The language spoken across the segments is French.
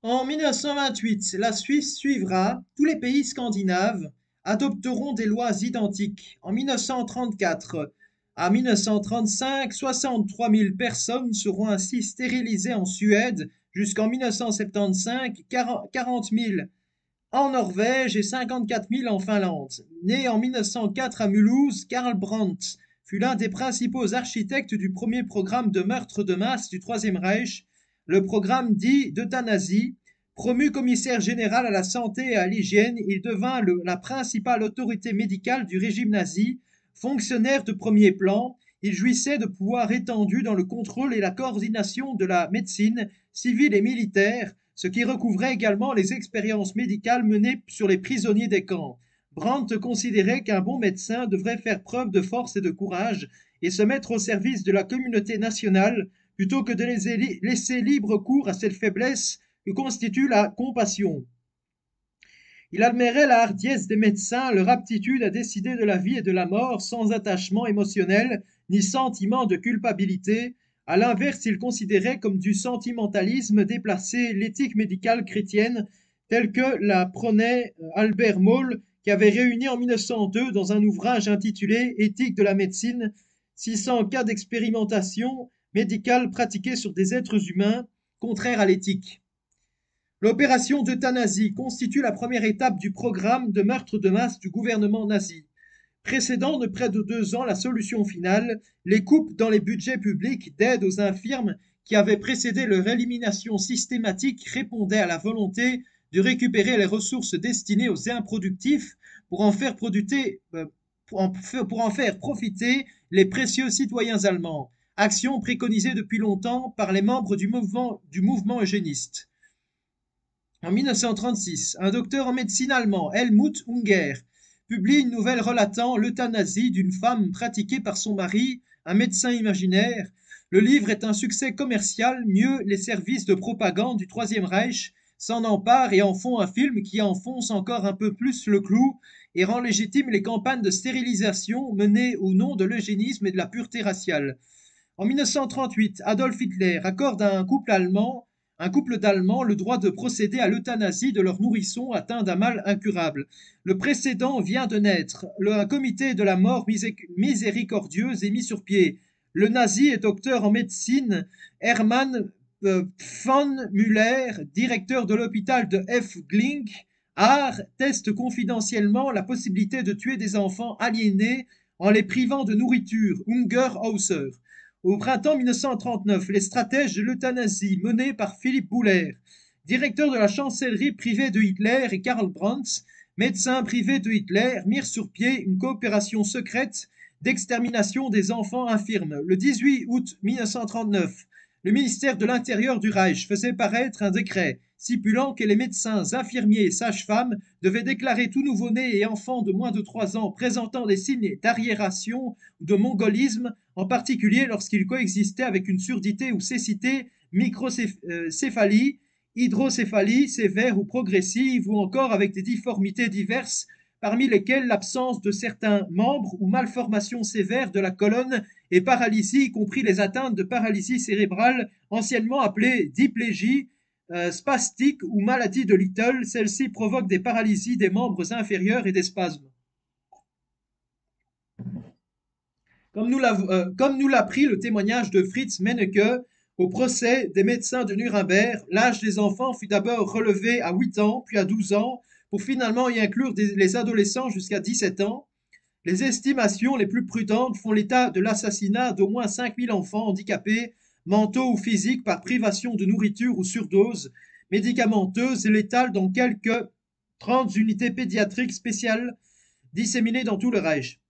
En 1928, la Suisse suivra, tous les pays scandinaves adopteront des lois identiques. En 1934 à 1935, 63 000 personnes seront ainsi stérilisées en Suède jusqu'en 1975, 40 000 en Norvège et 54 000 en Finlande. Né en 1904 à Mulhouse, Karl Brandt fut l'un des principaux architectes du premier programme de meurtre de masse du Troisième Reich, le programme dit d'euthanasie. Promu commissaire général à la santé et à l'hygiène, il devint la principale autorité médicale du régime nazi. Fonctionnaire de premier plan, il jouissait de pouvoirs étendus dans le contrôle et la coordination de la médecine civile et militaire, ce qui recouvrait également les expériences médicales menées sur les prisonniers des camps. Brandt considérait qu'un bon médecin devrait faire preuve de force et de courage et se mettre au service de la communauté nationale plutôt que de laisser libre cours à cette faiblesse que constitue la compassion. Il admirait la hardiesse des médecins, leur aptitude à décider de la vie et de la mort sans attachement émotionnel ni sentiment de culpabilité. À l'inverse, il considérait comme du sentimentalisme déplacé l'éthique médicale chrétienne telle que la prônait Albert Moll, qui avait réuni en 1902 dans un ouvrage intitulé Éthique de la médecine 600 cas d'expérimentation médicale pratiquée sur des êtres humains contraires à l'éthique. L'opération d'euthanasie constitue la première étape du programme de meurtre de masse du gouvernement nazi. Précédant de près de 2 ans la solution finale, les coupes dans les budgets publics d'aide aux infirmes qui avaient précédé leur élimination systématique répondaient à la volonté de récupérer les ressources destinées aux improductifs pour en faire, pour en faire profiter les précieux citoyens allemands, action préconisée depuis longtemps par les membres du mouvement eugéniste. En 1936, un docteur en médecine allemand, Helmut Unger, publie une nouvelle relatant l'euthanasie d'une femme pratiquée par son mari, un médecin imaginaire. Le livre est un succès commercial, mieux les services de propagande du Troisième Reich s'en emparent et en font un film qui enfonce encore un peu plus le clou et rend légitime les campagnes de stérilisation menées au nom de l'eugénisme et de la pureté raciale. En 1938, Adolf Hitler accorde à un couple d'Allemands le droit de procéder à l'euthanasie de leur nourrisson atteint d'un mal incurable. Le précédent vient de naître. Un comité de la mort miséricordieuse est mis sur pied. Le nazi et docteur en médecine Hermann von Müller, directeur de l'hôpital de F. Glink, teste confidentiellement la possibilité de tuer des enfants aliénés en les privant de nourriture. Ungerhauser. Au printemps 1939, les stratèges de l'euthanasie menés par Philippe Bouhler, directeur de la chancellerie privée de Hitler, et Karl Brandt, médecin privé de Hitler, mirent sur pied une coopération secrète d'extermination des enfants infirmes. Le 18 août 1939, le ministère de l'Intérieur du Reich faisait paraître un décret stipulant que les médecins, infirmiers et sages-femmes devaient déclarer tout nouveau-né et enfant de moins de 3 ans présentant des signes d'arriération ou de mongolisme, en particulier lorsqu'il coexistait avec une surdité ou cécité, microcéphalie, hydrocéphalie sévère ou progressive, ou encore avec des difformités diverses, parmi lesquelles l'absence de certains membres ou malformations sévères de la colonne et paralysie, y compris les atteintes de paralysie cérébrale, anciennement appelées diplégie, spastique ou maladie de Little. Celle-ci provoque des paralysies des membres inférieurs et des spasmes. Comme nous l'apprit le témoignage de Fritz Mennecke au procès des médecins de Nuremberg, l'âge des enfants fut d'abord relevé à 8 ans, puis à 12 ans, pour finalement y inclure les adolescents jusqu'à 17 ans. Les estimations les plus prudentes font l'état de l'assassinat d'au moins 5000 enfants handicapés, mentaux ou physiques, par privation de nourriture ou surdose médicamenteuse et létale dans quelques 30 unités pédiatriques spéciales disséminées dans tout le Reich.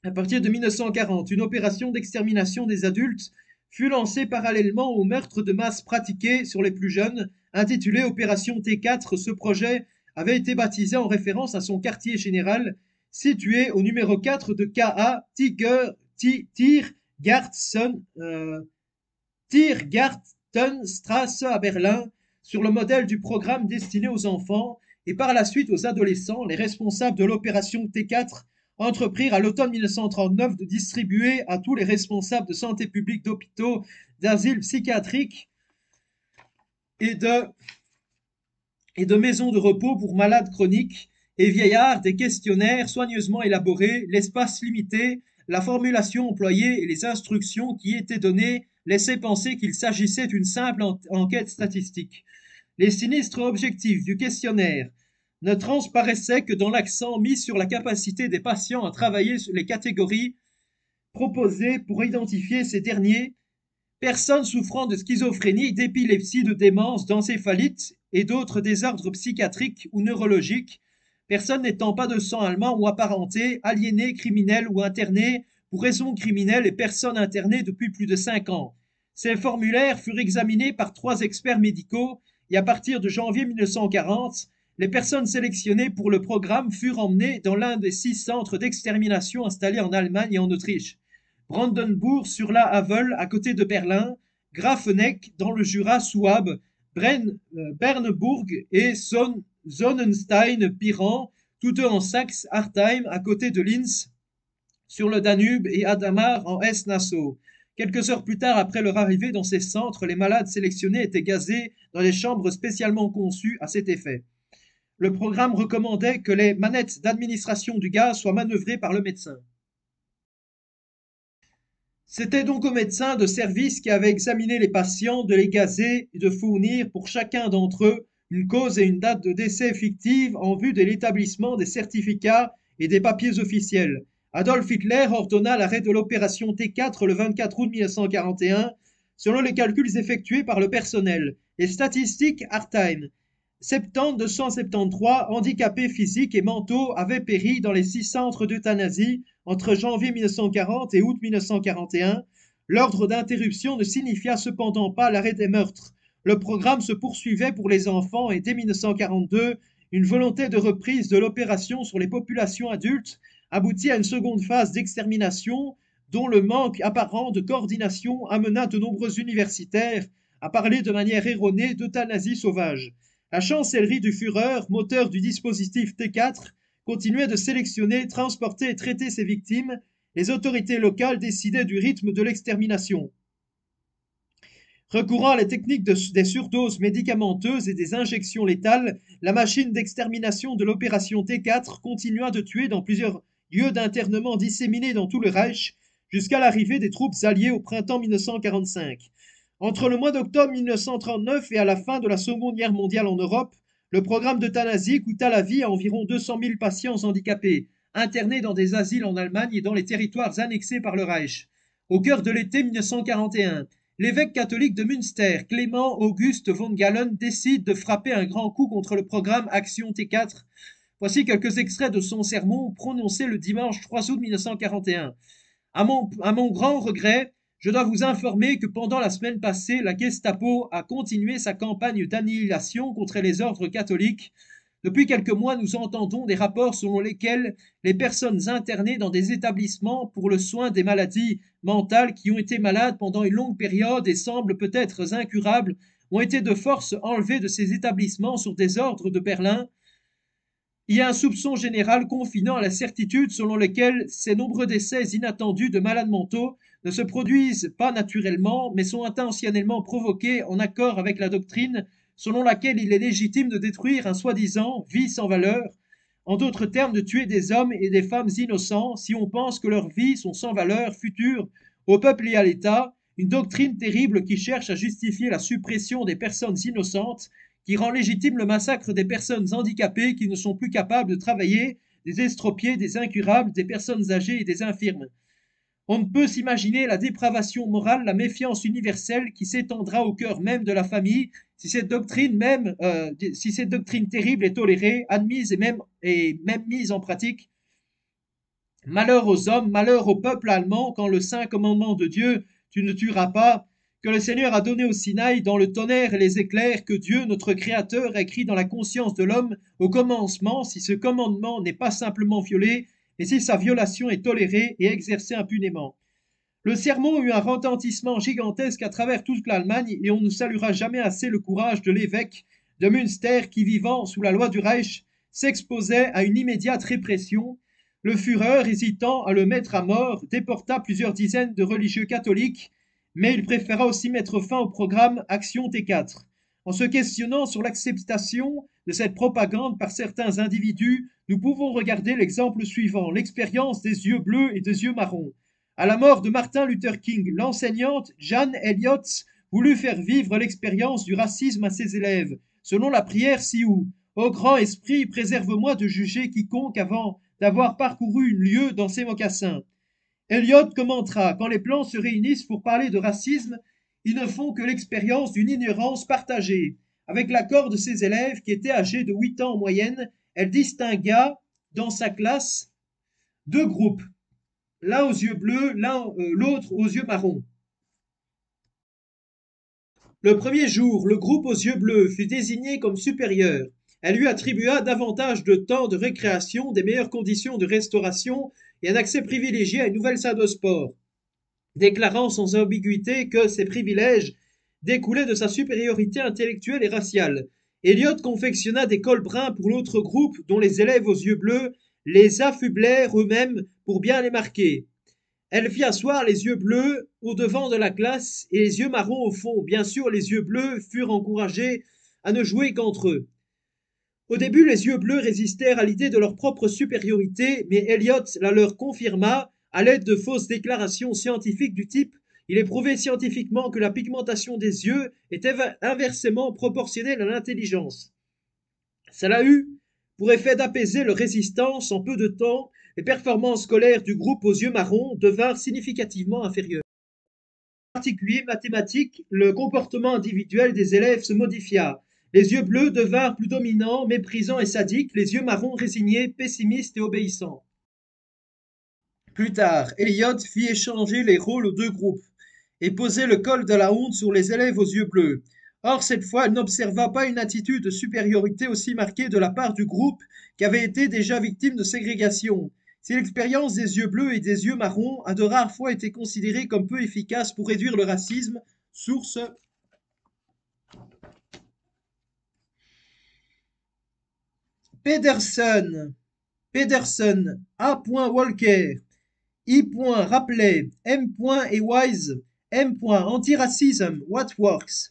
À partir de 1940, une opération d'extermination des adultes fut lancée parallèlement au meurtre de masse pratiqué sur les plus jeunes, intitulée Opération T4. Ce projet avait été baptisé en référence à son quartier général, situé au numéro 4 de KA Tiergartenstrasse à Berlin, sur le modèle du programme destiné aux enfants et par la suite aux adolescents. Les responsables de l'opération T4 entreprirent à l'automne 1939 de distribuer à tous les responsables de santé publique d'hôpitaux, d'asiles psychiatriques et de et de maisons de repos pour malades chroniques et vieillards, des questionnaires soigneusement élaborés, l'espace limité, la formulation employée et les instructions qui étaient données laissaient penser qu'il s'agissait d'une simple enquête statistique. Les sinistres objectifs du questionnaire ne transparaissaient que dans l'accent mis sur la capacité des patients à travailler sur les catégories proposées pour identifier ces derniers: personnes souffrant de schizophrénie, d'épilepsie, de démence, d'encéphalite et d'autres désordres psychiatriques ou neurologiques, personnes n'étant pas de sang allemand ou apparenté, aliénées, criminelles ou internées pour raisons criminelles et personnes internées depuis plus de 5 ans. Ces formulaires furent examinés par 3 experts médicaux et à partir de janvier 1940, les personnes sélectionnées pour le programme furent emmenées dans l'un des 6 centres d'extermination installés en Allemagne et en Autriche: Brandenburg sur la Havel à côté de Berlin, Grafenegg dans le Jura souabe, Bernebourg et Sonnenstein-Piran, tous deux en Saxe-Artheim à côté de Linz sur le Danube et Adamar en Hesse-Nassau. Quelques heures plus tard, après leur arrivée dans ces centres, les malades sélectionnés étaient gazés dans des chambres spécialement conçues à cet effet. Le programme recommandait que les manettes d'administration du gaz soient manœuvrées par le médecin. C'était donc au médecin de service qui avait examiné les patients de les gazer et de fournir pour chacun d'entre eux une cause et une date de décès fictive en vue de l'établissement des certificats et des papiers officiels. Adolf Hitler ordonna l'arrêt de l'opération T4 le 24 août 1941 selon les calculs effectués par le personnel. Les statistiques Artheim: 70 273 handicapés physiques et mentaux avaient péri dans les 6 centres d'euthanasie entre janvier 1940 et août 1941. L'ordre d'interruption ne signifia cependant pas l'arrêt des meurtres. Le programme se poursuivait pour les enfants et dès 1942, une volonté de reprise de l'opération sur les populations adultes aboutit à une seconde phase d'extermination dont le manque apparent de coordination amena de nombreux universitaires à parler de manière erronée d'euthanasie sauvage. La chancellerie du Führer, moteur du dispositif T4, continuait de sélectionner, transporter et traiter ses victimes. Les autorités locales décidaient du rythme de l'extermination. Recourant à la technique des surdoses médicamenteuses et des injections létales, la machine d'extermination de l'opération T4 continua de tuer dans plusieurs lieux d'internement disséminés dans tout le Reich jusqu'à l'arrivée des troupes alliées au printemps 1945. Entre le mois d'octobre 1939 et à la fin de la Seconde Guerre mondiale en Europe, le programme d'euthanasie coûta la vie à environ 200 000 patients handicapés, internés dans des asiles en Allemagne et dans les territoires annexés par le Reich. Au cœur de l'été 1941, l'évêque catholique de Münster, Clément Auguste von Galen, décide de frapper un grand coup contre le programme Action T4. Voici quelques extraits de son sermon prononcé le dimanche 3 août 1941. À mon grand regret, je dois vous informer que pendant la semaine passée, la Gestapo a continué sa campagne d'annihilation contre les ordres catholiques. Depuis quelques mois, nous entendons des rapports selon lesquels les personnes internées dans des établissements pour le soin des maladies mentales qui ont été malades pendant une longue période et semblent peut-être incurables ont été de force enlevées de ces établissements sur des ordres de Berlin. Il y a un soupçon général confinant à la certitude selon lequel ces nombreux décès inattendus de malades mentaux ne se produisent pas naturellement, mais sont intentionnellement provoqués en accord avec la doctrine selon laquelle il est légitime de détruire un soi-disant vie sans valeur, en d'autres termes de tuer des hommes et des femmes innocents si on pense que leurs vies sont sans valeur future au peuple et à l'État, une doctrine terrible qui cherche à justifier la suppression des personnes innocentes, qui rend légitime le massacre des personnes handicapées qui ne sont plus capables de travailler, des estropiés, des incurables, des personnes âgées et des infirmes. On ne peut s'imaginer la dépravation morale, la méfiance universelle qui s'étendra au cœur même de la famille si cette doctrine terrible est tolérée, admise et même mise en pratique. Malheur aux hommes, malheur au peuple allemand quand le saint commandement de Dieu, tu ne tueras pas, que le Seigneur a donné au Sinaï dans le tonnerre et les éclairs, que Dieu, notre Créateur, a écrit dans la conscience de l'homme au commencement, si ce commandement n'est pas simplement violé, mais si sa violation est tolérée et exercée impunément. Le sermon eut un retentissement gigantesque à travers toute l'Allemagne et on ne saluera jamais assez le courage de l'évêque de Münster qui, vivant sous la loi du Reich, s'exposait à une immédiate répression. Le Führer, hésitant à le mettre à mort, déporta plusieurs dizaines de religieux catholiques, mais il préféra aussi mettre fin au programme Action T4. En se questionnant sur l'acceptation de cette propagande par certains individus, nous pouvons regarder l'exemple suivant, l'expérience des yeux bleus et des yeux marrons. À la mort de Martin Luther King, l'enseignante Jane Elliott voulut faire vivre l'expérience du racisme à ses élèves, selon la prière Sioux. Ô grand esprit, préserve-moi de juger quiconque avant d'avoir parcouru une lieue dans ses mocassins. Eliot commentera, quand les plans se réunissent pour parler de racisme, ils ne font que l'expérience d'une ignorance partagée. Avec l'accord de ses élèves, qui étaient âgés de 8 ans en moyenne, elle distingua dans sa classe deux groupes, l'un aux yeux bleus, l'autre aux yeux marrons. Le premier jour, le groupe aux yeux bleus fut désigné comme supérieur. Elle lui attribua davantage de temps de récréation, des meilleures conditions de restauration et un accès privilégié à une nouvelle salle de sport, déclarant sans ambiguïté que ces privilèges découlaient de sa supériorité intellectuelle et raciale. Eliot confectionna des cols bruns pour l'autre groupe, dont les élèves aux yeux bleus les affublèrent eux-mêmes pour bien les marquer. Elle fit asseoir les yeux bleus au devant de la classe et les yeux marrons au fond. Bien sûr, les yeux bleus furent encouragés à ne jouer qu'entre eux. Au début, les yeux bleus résistèrent à l'idée de leur propre supériorité, mais Eliot la leur confirma à l'aide de fausses déclarations scientifiques du type il est prouvé scientifiquement que la pigmentation des yeux est inversement proportionnelle à l'intelligence. Cela eut pour effet d'apaiser leur résistance. En peu de temps, les performances scolaires du groupe aux yeux marrons devinrent significativement inférieures. En particulier mathématique, le comportement individuel des élèves se modifia. Les yeux bleus devinrent plus dominants, méprisants et sadiques, les yeux marrons résignés, pessimistes et obéissants. Plus tard, Eliot fit échanger les rôles aux deux groupes et poser le col de la honte sur les élèves aux yeux bleus. Or, cette fois, elle n'observa pas une attitude de supériorité aussi marquée de la part du groupe qui avait été déjà victime de ségrégation. Si l'expérience des yeux bleus et des yeux marrons a de rares fois été considérée comme peu efficace pour réduire le racisme, source Pedersen, Pedersen, A. Walker, I. Rapley, M. et Wise, M. Anti-racism, what works?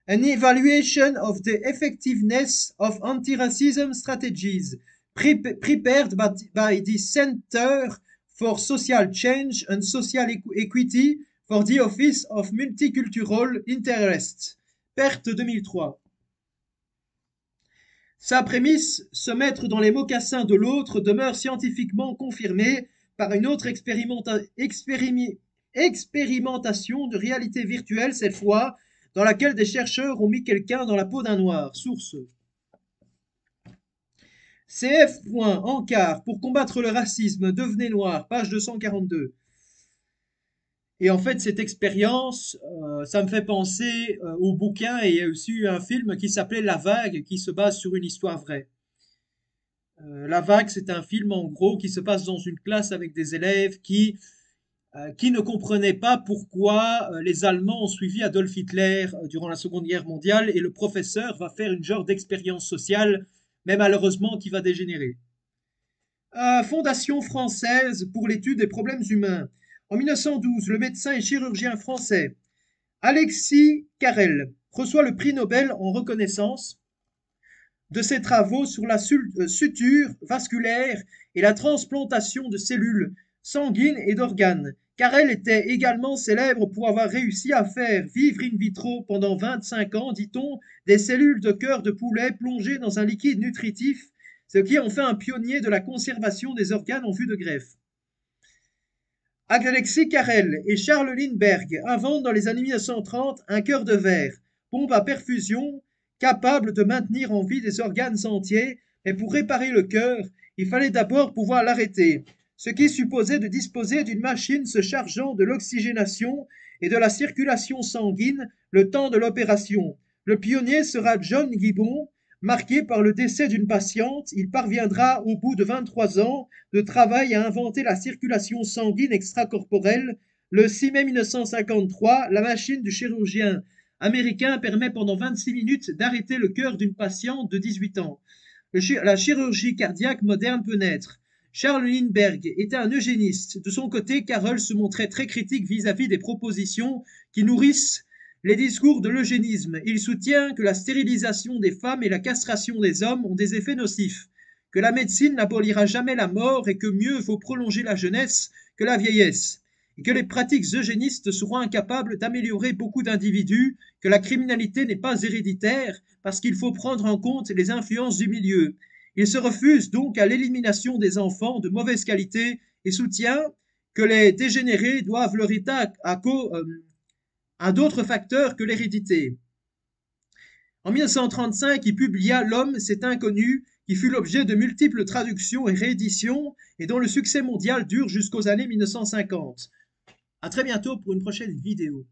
An evaluation of the effectiveness of anti-racism strategies prepared by the Center for Social Change and Social Equity for the Office of Multicultural Interests, Perth 2003. Sa prémisse, se mettre dans les mocassins de l'autre, demeure scientifiquement confirmée par une autre expérimentation de réalité virtuelle, cette fois, dans laquelle des chercheurs ont mis quelqu'un dans la peau d'un noir. Source CF. Encart, pour combattre le racisme, devenez noir, page 242. Et en fait, cette expérience, ça me fait penser au bouquin, et il y a aussi eu un film qui s'appelait La Vague, qui se base sur une histoire vraie. La Vague, c'est un film en gros qui se passe dans une classe avec des élèves qui ne comprenaient pas pourquoi les Allemands ont suivi Adolf Hitler durant la Seconde Guerre mondiale, et le professeur va faire une genre d'expérience sociale, mais malheureusement qui va dégénérer. Fondation française pour l'étude des problèmes humains. En 1912, le médecin et chirurgien français Alexis Carrel reçoit le prix Nobel en reconnaissance de ses travaux sur la suture vasculaire et la transplantation de cellules sanguines et d'organes. Carrel était également célèbre pour avoir réussi à faire vivre in vitro pendant 25 ans, dit-on, des cellules de cœur de poulet plongées dans un liquide nutritif, ce qui en fait un pionnier de la conservation des organes en vue de greffe. Alexis Carrel et Charles Lindbergh inventent dans les années 1930 un cœur de verre, pompe à perfusion capable de maintenir en vie des organes entiers, mais pour réparer le cœur, il fallait d'abord pouvoir l'arrêter, ce qui supposait de disposer d'une machine se chargeant de l'oxygénation et de la circulation sanguine le temps de l'opération. Le pionnier sera John Gibbon. Marqué par le décès d'une patiente, il parviendra au bout de 23 ans de travail à inventer la circulation sanguine extracorporelle. Le 6 mai 1953, la machine du chirurgien américain permet pendant 26 minutes d'arrêter le cœur d'une patiente de 18 ans. La chirurgie cardiaque moderne peut naître. Charles Lindbergh était un eugéniste. De son côté, Carroll se montrait très critique vis-à-vis des propositions qui nourrissent les discours de l'eugénisme. Il soutient que la stérilisation des femmes et la castration des hommes ont des effets nocifs, que la médecine n'abolira jamais la mort et que mieux vaut prolonger la jeunesse que la vieillesse, et que les pratiques eugénistes seront incapables d'améliorer beaucoup d'individus, que la criminalité n'est pas héréditaire parce qu'il faut prendre en compte les influences du milieu. Il se refuse donc à l'élimination des enfants de mauvaise qualité et soutient que les dégénérés doivent leur état à d'autres facteurs que l'hérédité. En 1935, il publia L'homme, c'est inconnu, qui fut l'objet de multiples traductions et rééditions et dont le succès mondial dure jusqu'aux années 1950. À très bientôt pour une prochaine vidéo.